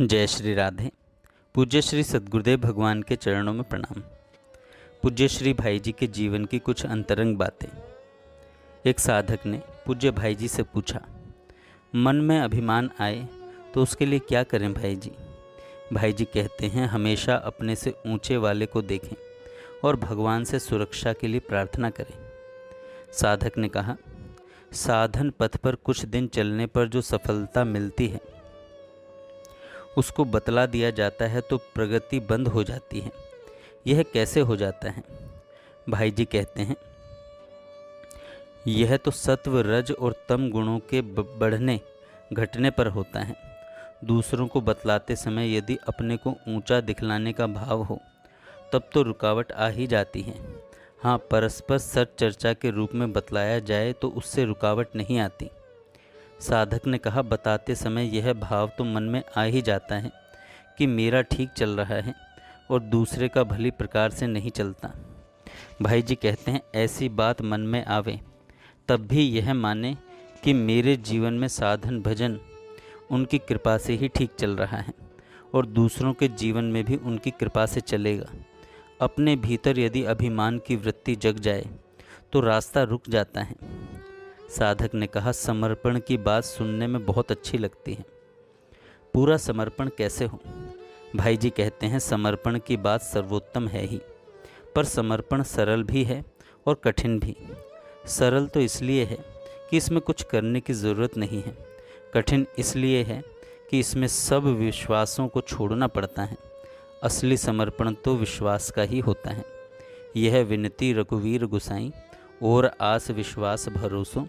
जय श्री राधे। पूज्य श्री सद्गुरुदेव भगवान के चरणों में प्रणाम। पूज्य श्री भाई जी के जीवन की कुछ अंतरंग बातें। एक साधक ने पूज्य भाई जी से पूछा, मन में अभिमान आए तो उसके लिए क्या करें भाई जी? भाई जी कहते हैं, हमेशा अपने से ऊंचे वाले को देखें और भगवान से सुरक्षा के लिए प्रार्थना करें। साधक ने कहा, साधन पथ पर कुछ दिन चलने पर जो सफलता मिलती है उसको बतला दिया जाता है तो प्रगति बंद हो जाती है। यह कैसे हो जाता है? भाई जी कहते हैं, यह तो सत्व, रज और तम गुणों के बढ़ने घटने पर होता है। दूसरों को बतलाते समय यदि अपने को ऊंचा दिखलाने का भाव हो तब तो रुकावट आ ही जाती है। हाँ, परस्पर सच चर्चा के रूप में बतलाया जाए तो उससे रुकावट नहीं आती। साधक ने कहा, बताते समय यह भाव तो मन में आ ही जाता है कि मेरा ठीक चल रहा है और दूसरे का भली प्रकार से नहीं चलता। भाई जी कहते हैं, ऐसी बात मन में आवे तब भी यह माने कि मेरे जीवन में साधन भजन उनकी कृपा से ही ठीक चल रहा है और दूसरों के जीवन में भी उनकी कृपा से चलेगा। अपने भीतर यदि अभिमान की वृत्ति जग जाए तो रास्ता रुक जाता है। साधक ने कहा, समर्पण की बात सुनने में बहुत अच्छी लगती है। पूरा समर्पण कैसे हो? भाई जी कहते हैं, समर्पण की बात सर्वोत्तम है ही, पर समर्पण सरल भी है और कठिन भी। सरल तो इसलिए है कि इसमें कुछ करने की ज़रूरत नहीं है। कठिन इसलिए है कि इसमें सब विश्वासों को छोड़ना पड़ता है। असली समर्पण तो विश्वास का ही होता है। यह विनती रघुवीर गुसाई, और आस विश्वास भरोसो,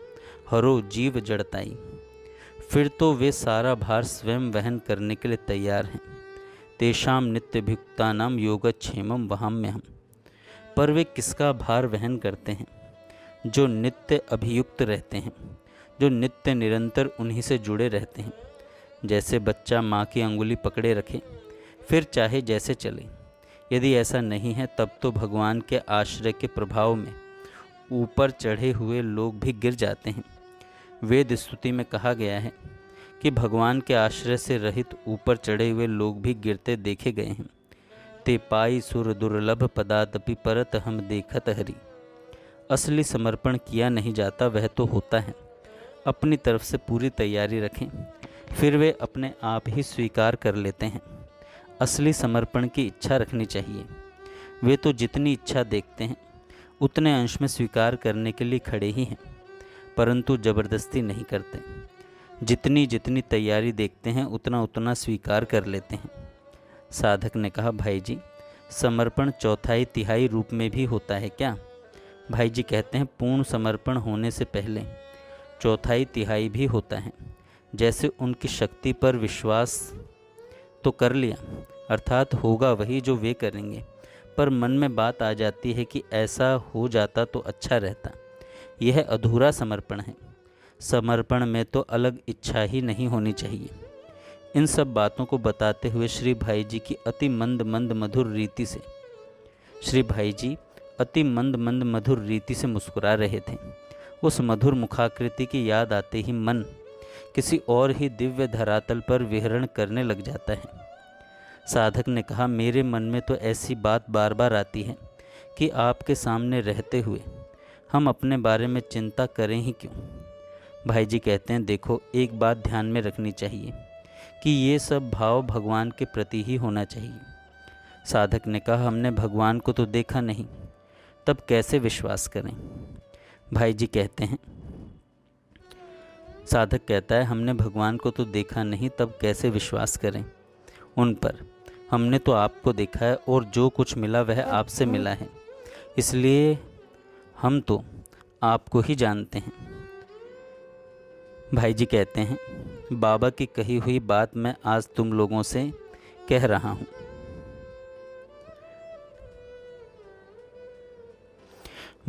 हरो जीव जड़ताई। फिर तो वे सारा भार स्वयं वहन करने के लिए तैयार हैं। तेषाम नित्य भिक्तानाम योगक्षेमम वहाम्यहम्। पर वे किसका भार वहन करते हैं? जो नित्य अभियुक्त रहते हैं, जो नित्य निरंतर उन्हीं से जुड़े रहते हैं। जैसे बच्चा माँ की अंगुली पकड़े रखे, फिर चाहे जैसे चले। यदि ऐसा नहीं है तब तो भगवान के आश्रय के प्रभाव में ऊपर चढ़े हुए लोग भी गिर जाते हैं। वेद स्तुति में कहा गया है कि भगवान के आश्रय से रहित ऊपर चढ़े हुए लोग भी गिरते देखे गए हैं। ते पाई सुर दुर्लभ पदातपि परत हम देखत हरि। असली समर्पण किया नहीं जाता, वह तो होता है। अपनी तरफ से पूरी तैयारी रखें, फिर वे अपने आप ही स्वीकार कर लेते हैं। असली समर्पण की इच्छा रखनी चाहिए। वे तो जितनी इच्छा देखते हैं उतने अंश में स्वीकार करने के लिए खड़े ही हैं, परंतु ज़बरदस्ती नहीं करते। जितनी जितनी तैयारी देखते हैं उतना उतना स्वीकार कर लेते हैं। साधक ने कहा, भाई जी, समर्पण चौथाई तिहाई रूप में भी होता है क्या? भाई जी कहते हैं, पूर्ण समर्पण होने से पहले चौथाई तिहाई भी होता है। जैसे उनकी शक्ति पर विश्वास तो कर लिया, अर्थात होगा वही जो वे करेंगे, पर मन में बात आ जाती है कि ऐसा हो जाता तो अच्छा रहता। यह अधूरा समर्पण है। समर्पण में तो अलग इच्छा ही नहीं होनी चाहिए। इन सब बातों को बताते हुए श्री भाई जी की अति मंद मंद मधुर रीति से मुस्कुरा रहे थे। उस मधुर मुखाकृति की याद आते ही मन किसी और ही दिव्य धरातल पर विहरण करने लग जाता है। साधक ने कहा, मेरे मन में तो ऐसी बात बार बार आती है कि आपके सामने रहते हुए हम अपने बारे में चिंता करें ही क्यों? भाई जी कहते हैं, देखो, एक बात ध्यान में रखनी चाहिए कि ये सब भाव भगवान के प्रति ही होना चाहिए। साधक ने कहा, हमने भगवान को तो देखा नहीं, तब कैसे विश्वास करें? भाई जी कहते हैं, साधक कहता है, हमने भगवान को तो देखा नहीं, तब कैसे विश्वास करें उन पर? हमने तो आपको देखा है और जो कुछ मिला वह आपसे मिला है, इसलिए हम तो आपको ही जानते हैं। भाई जी कहते हैं, बाबा की कही हुई बात मैं आज तुम लोगों से कह रहा हूँ।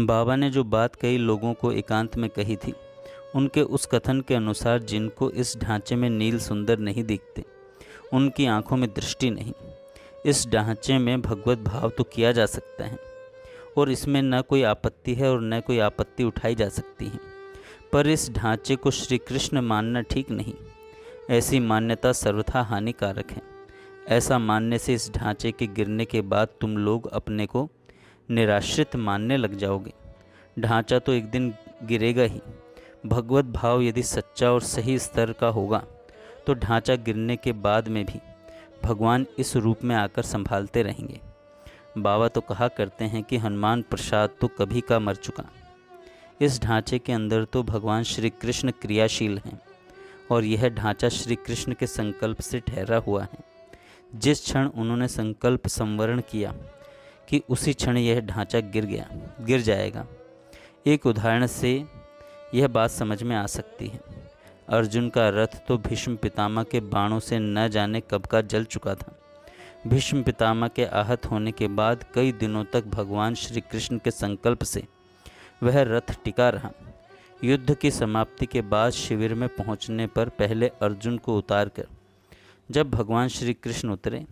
बाबा ने जो बात कई लोगों को एकांत में कही थी, उनके उस कथन के अनुसार जिनको इस ढांचे में नील सुंदर नहीं दिखते, उनकी आंखों में दृष्टि नहीं। इस ढांचे में भगवत भाव तो किया जा सकता है और इसमें न कोई आपत्ति है और न कोई आपत्ति उठाई जा सकती है, पर इस ढांचे को श्री कृष्ण मानना ठीक नहीं। ऐसी मान्यता सर्वथा हानिकारक है। ऐसा मानने से इस ढांचे के गिरने के बाद तुम लोग अपने को निराश्रित मानने लग जाओगे। ढांचा तो एक दिन गिरेगा ही। भगवत भाव यदि सच्चा और सही स्तर का होगा तो ढांचा गिरने के बाद में भी भगवान इस रूप में आकर संभालते रहेंगे। बाबा तो कहा करते हैं कि हनुमान प्रसाद तो कभी का मर चुका। इस ढांचे के अंदर तो भगवान श्री कृष्ण क्रियाशील हैं और यह ढांचा श्री कृष्ण के संकल्प से ठहरा हुआ है। जिस क्षण उन्होंने संकल्प संवरण किया कि उसी क्षण यह ढांचा गिर जाएगा। एक उदाहरण से यह बात समझ में आ सकती है। अर्जुन का रथ तो भीष्म पितामह के बाणों से न जाने कब का जल चुका था। भीष्म पितामह के आहत होने के बाद कई दिनों तक भगवान श्री कृष्ण के संकल्प से वह रथ टिका रहा। युद्ध की समाप्ति के बाद शिविर में पहुंचने पर पहले अर्जुन को उतारकर जब भगवान श्री कृष्ण उतरे,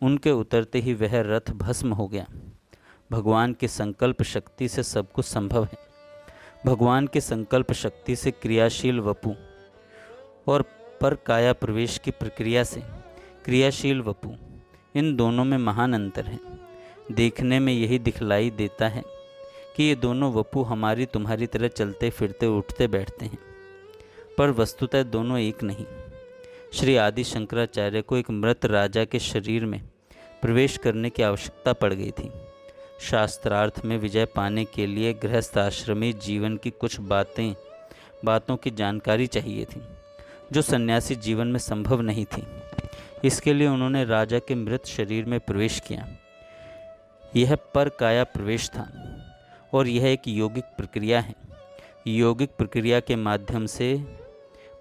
उनके उतरते ही वह रथ भस्म हो गया। भगवान के संकल्प शक्ति से सब कुछ संभव है। भगवान के संकल्प शक्ति से क्रियाशील वपु और पर काया प्रवेश की प्रक्रिया से क्रियाशील वपु, इन दोनों में महान अंतर है। देखने में यही दिखलाई देता है कि ये दोनों वपु हमारी तुम्हारी तरह चलते फिरते उठते बैठते हैं, पर वस्तुतः दोनों एक नहीं। श्री आदि शंकराचार्य को एक मृत राजा के शरीर में प्रवेश करने की आवश्यकता पड़ गई थी। शास्त्रार्थ में विजय पाने के लिए गृहस्थ आश्रमी जीवन की कुछ बातों की जानकारी चाहिए थी, जो सन्यासी जीवन में संभव नहीं थी। इसके लिए उन्होंने राजा के मृत शरीर में प्रवेश किया। यह पर काया प्रवेश था और यह एक यौगिक प्रक्रिया है। यौगिक प्रक्रिया के माध्यम से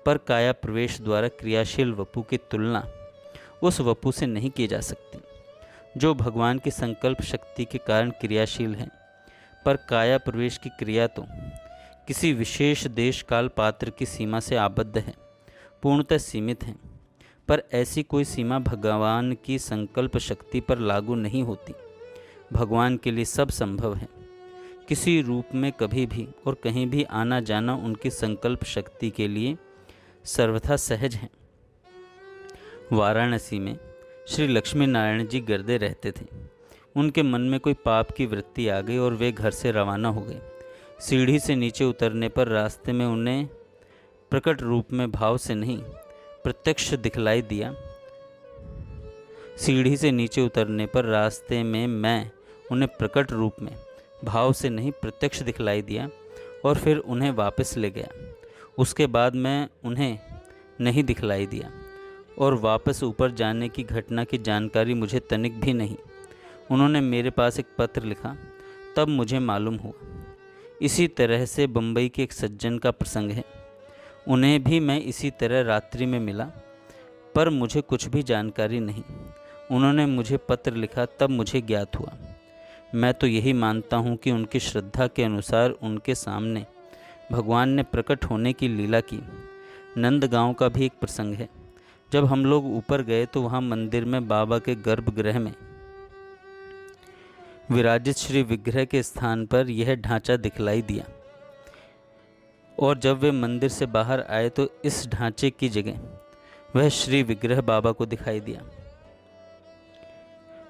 पर काया प्रवेश द्वारा क्रियाशील वपु की तुलना उस वपु से नहीं की जा सकती जो भगवान की संकल्प शक्ति के कारण क्रियाशील है। पर काया प्रवेश की क्रिया तो किसी विशेष देश काल पात्र की सीमा से आबद्ध है, पूर्णतः सीमित है। पर ऐसी कोई सीमा भगवान की संकल्प शक्ति पर लागू नहीं होती। भगवान के लिए सब संभव है। किसी रूप में कभी भी और कहीं भी आना जाना उनकी संकल्प शक्ति के लिए सर्वथा सहज है। वाराणसी में श्री लक्ष्मी नारायण जी गिरते रहते थे। उनके मन में कोई पाप की वृत्ति आ गई और वे घर से रवाना हो गए। सीढ़ी से नीचे उतरने पर रास्ते में उन्हें प्रकट रूप में भाव से नहीं प्रत्यक्ष दिखलाई दिया। सीढ़ी से नीचे उतरने पर रास्ते में मैं उन्हें प्रकट रूप में भाव से नहीं प्रत्यक्ष दिखलाई दिया और फिर उन्हें वापस ले गया। उसके बाद मैं उन्हें नहीं दिखलाई दिया और वापस ऊपर जाने की घटना की जानकारी मुझे तनिक भी नहीं। उन्होंने मेरे पास एक पत्र लिखा, तब मुझे मालूम हुआ। इसी तरह से बम्बई के एक सज्जन का प्रसंग है। उन्हें भी मैं इसी तरह रात्रि में मिला, पर मुझे कुछ भी जानकारी नहीं। उन्होंने मुझे पत्र लिखा, तब मुझे ज्ञात हुआ। मैं तो यही मानता हूँ कि उनकी श्रद्धा के अनुसार उनके सामने भगवान ने प्रकट होने की लीला की। नंदगांव का भी एक प्रसंग है। जब हम लोग ऊपर गए तो वहाँ मंदिर में बाबा के गर्भगृह में विराजित श्री विग्रह के स्थान पर यह ढांचा दिखलाई दिया और जब वे मंदिर से बाहर आए तो इस ढांचे की जगह वह श्री विग्रह बाबा को दिखाई दिया।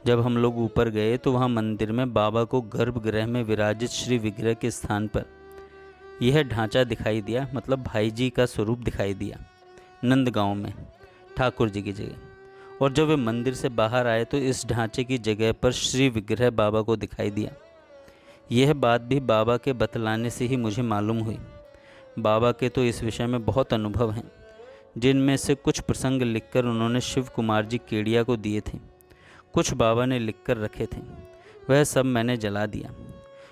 जब हम लोग ऊपर गए तो वहाँ मंदिर में बाबा को गर्भगृह में विराजित श्री विग्रह के स्थान पर यह ढांचा दिखाई दिया, मतलब भाई जी का स्वरूप दिखाई दिया नंदगांव में ठाकुर जी की जगह। और जब वे मंदिर से बाहर आए तो इस ढांचे की जगह पर श्री विग्रह बाबा को दिखाई दिया। यह बात भी बाबा के बतलाने से ही मुझे मालूम हुई। बाबा के तो इस विषय में बहुत अनुभव हैं, जिनमें से कुछ प्रसंग लिखकर उन्होंने शिव कुमार जी केडिया को दिए थे, कुछ बाबा ने लिखकर रखे थे। वह सब मैंने जला दिया।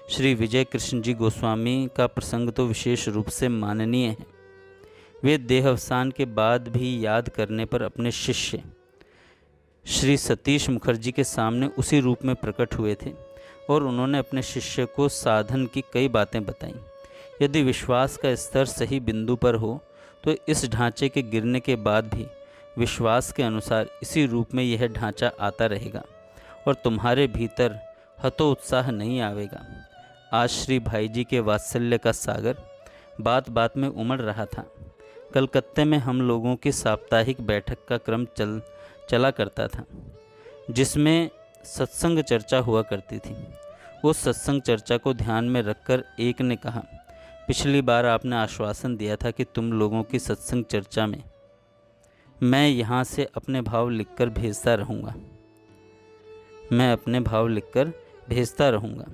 श्री विजय कृष्ण जी गोस्वामी का प्रसंग तो विशेष रूप से माननीय है। वे देहावसान के बाद भी याद करने पर अपने शिष्य श्री सतीश मुखर्जी के सामने उसी रूप में प्रकट हुए थे और उन्होंने अपने शिष्य को साधन की कई बातें बताईं। यदि विश्वास का स्तर सही बिंदु पर हो तो इस ढांचे के गिरने के बाद भी विश्वास के अनुसार इसी रूप में यह ढांचा आता रहेगा और तुम्हारे भीतर हतोत्साह नहीं आवेगा। आज श्री भाई जी के वात्सल्य का सागर बात बात में उमड़ रहा था। कलकत्ते में हम लोगों की साप्ताहिक बैठक का क्रम चला करता था, जिसमें सत्संग चर्चा हुआ करती थी। उस सत्संग चर्चा को ध्यान में रखकर एक ने कहा, पिछली बार आपने आश्वासन दिया था कि तुम लोगों की सत्संग चर्चा में मैं यहाँ से अपने भाव लिखकर भेजता रहूँगा।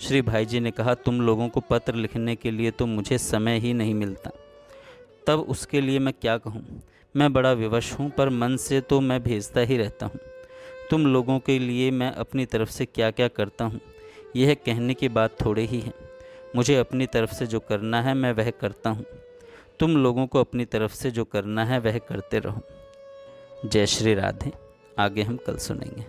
श्री भाई जी ने कहा, तुम लोगों को पत्र लिखने के लिए तो मुझे समय ही नहीं मिलता, तब उसके लिए मैं क्या कहूँ। मैं बड़ा विवश हूँ, पर मन से तो मैं भेजता ही रहता हूँ। तुम लोगों के लिए मैं अपनी तरफ से क्या क्या करता हूँ, यह कहने की बात थोड़े ही है। मुझे अपनी तरफ से जो करना है मैं वह करता हूँ। तुम लोगों को अपनी तरफ से जो करना है वह करते रहो। जय श्री राधे। आगे हम कल सुनेंगे।